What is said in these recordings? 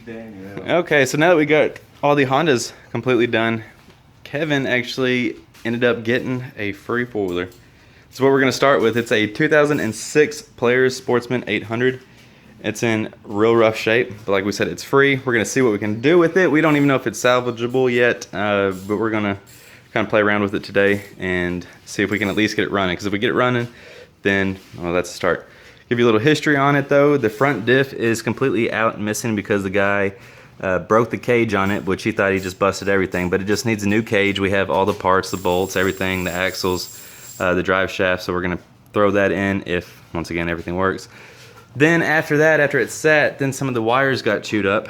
Daniel. Okay, so now that we got all the Hondas completely done, Kevin actually ended up getting a free four-wheeler. So what we're going to start with, it's a 2006 Players Sportsman 800. It's in real rough shape, but like we said, it's free. We're going to see what we can do with it. We don't even know if it's salvageable yet, but we're going to kind of play around with it today and see if we can at least get it running. Because if we get it running, then, well, that's a start. Give you a little history on it though. The front diff is completely out and missing because the guy broke the cage on it, which he thought he just busted everything, but it just needs a new cage. We have all the parts, the bolts, everything, the axles, the drive shaft, so we're gonna throw that in if, once again, everything works. Then after that, after it's set, then some of the wires got chewed up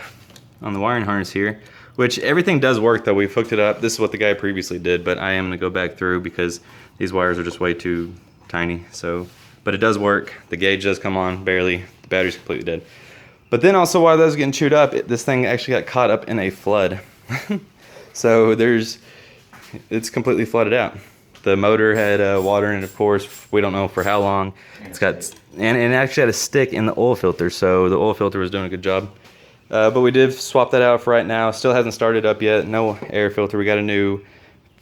on the wiring harness here, which everything does work though. We've hooked it up. This is what the guy previously did, but I am gonna go back through because these wires are just way too tiny, so. But it does work. The gauge does come on, barely. The battery's completely dead. But then also while that was getting chewed up, this thing actually got caught up in a flood. So it's completely flooded out. The motor had water in it, of course. We don't know for how long. It's got, and it actually had a stick in the oil filter, so the oil filter was doing a good job. But we did swap that out for right now. Still hasn't started up yet. No air filter. We got a new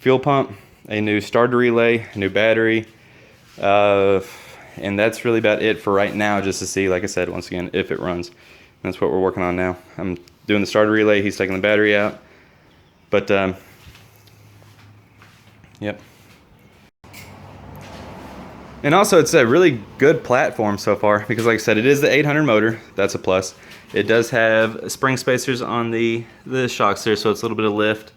fuel pump, a new starter relay, a new battery. And that's really about it for right now, just to see, like I said, once again, if it runs. And that's what we're working on now. I'm doing the starter relay, he's taking the battery out. But, yep. And also, it's a really good platform so far, because like I said, it is the 800 motor, that's a plus. It does have spring spacers on the shocks there, so it's a little bit of lift.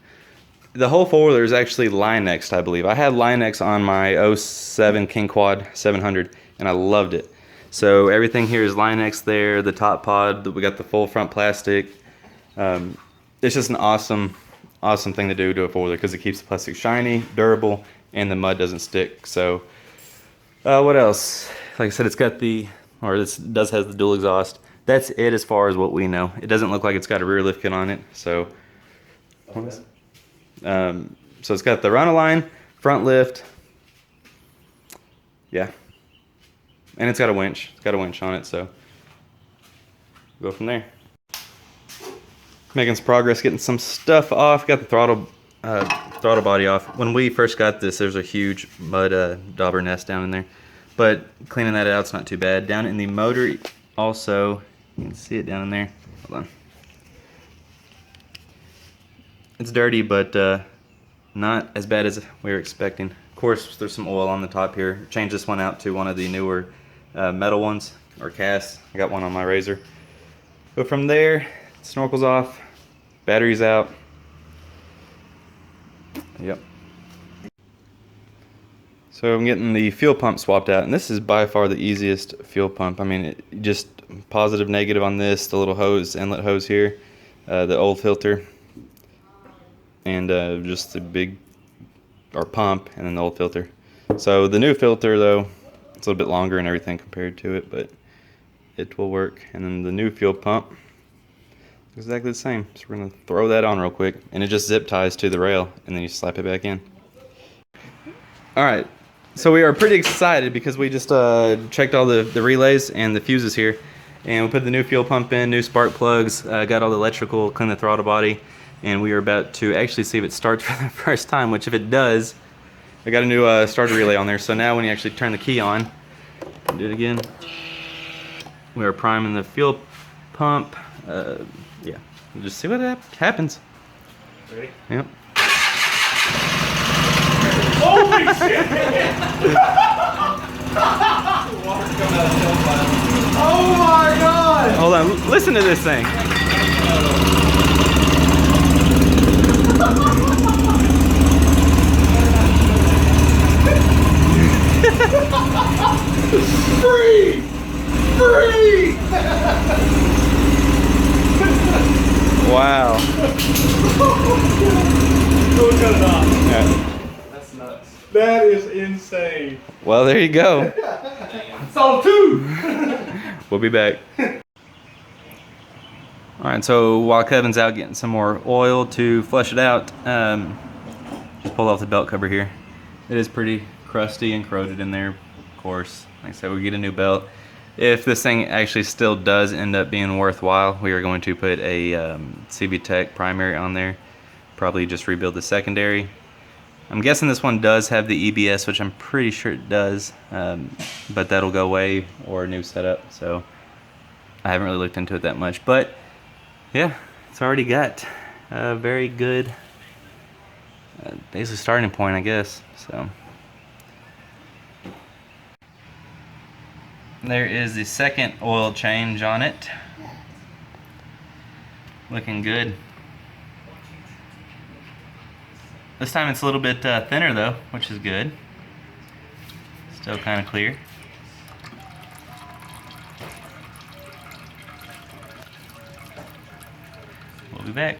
The whole four-wheeler is actually Line-X, I believe. I had Line-X on my 07 King Quad 700, and I loved it. So everything here is Line-X there, the top pod, we got the full front plastic. It's just an awesome thing to do to a four-wheeler because it keeps the plastic shiny, durable, and the mud doesn't stick. So what else? Like I said, this does have the dual exhaust. That's it as far as what we know. It doesn't look like it's got a rear lift kit on it, so. Okay. So it's got the run-a-line, front lift, yeah, and it's got a winch. It's got a winch on it, so we'll go from there. Making some progress, getting some stuff off. Got the throttle body off. When we first got this, there's a huge mud dauber nest down in there, but cleaning that out's not too bad. Down in the motor, also, you can see it down in there. Hold on. It's dirty, but not as bad as we were expecting. Of course, there's some oil on the top here. Changed this one out to one of the newer metal ones, or cast. I got one on my razor. But from there, snorkel's off, battery's out. Yep. So I'm getting the fuel pump swapped out, and this is by far the easiest fuel pump. I mean, just positive, negative on this, the little hose, inlet hose here, the old filter, and just the big, or pump, and then the old filter. So the new filter though, it's a little bit longer and everything compared to it, but it will work. And then the new fuel pump, exactly the same. So we're gonna throw that on real quick, and it just zip ties to the rail, and then you slap it back in. All right, so we are pretty excited because we just checked all the relays and the fuses here, and we put the new fuel pump in, new spark plugs, got all the electrical, cleaned the throttle body, and we are about to actually see if it starts for the first time, which if it does, I got a new starter relay on there, so now when you actually turn the key on, do it again, we are priming the fuel pump. Yeah, we'll just see what happens. Ready? Yep. Holy shit! Oh my god! Hold on, listen to this thing. Free! Free! Wow. Go cut it off. Yeah. That's nuts. That is insane. Well, there you go. It's all two. We'll be back. Alright, so while Kevin's out getting some more oil to flush it out, just pull off the belt cover here. It is pretty crusty and corroded in there, of course. Like I said, we get a new belt. If this thing actually still does end up being worthwhile, we are going to put a CB Tech primary on there. Probably just rebuild the secondary. I'm guessing this one does have the EBS, which I'm pretty sure it does, but that'll go away, or a new setup, so I haven't really looked into it that much. But yeah, it's already got a very good basically starting point, I guess. So there is the second oil change on it. Looking good. This time it's a little bit thinner though, which is good. Still kind of clear. We'll be back.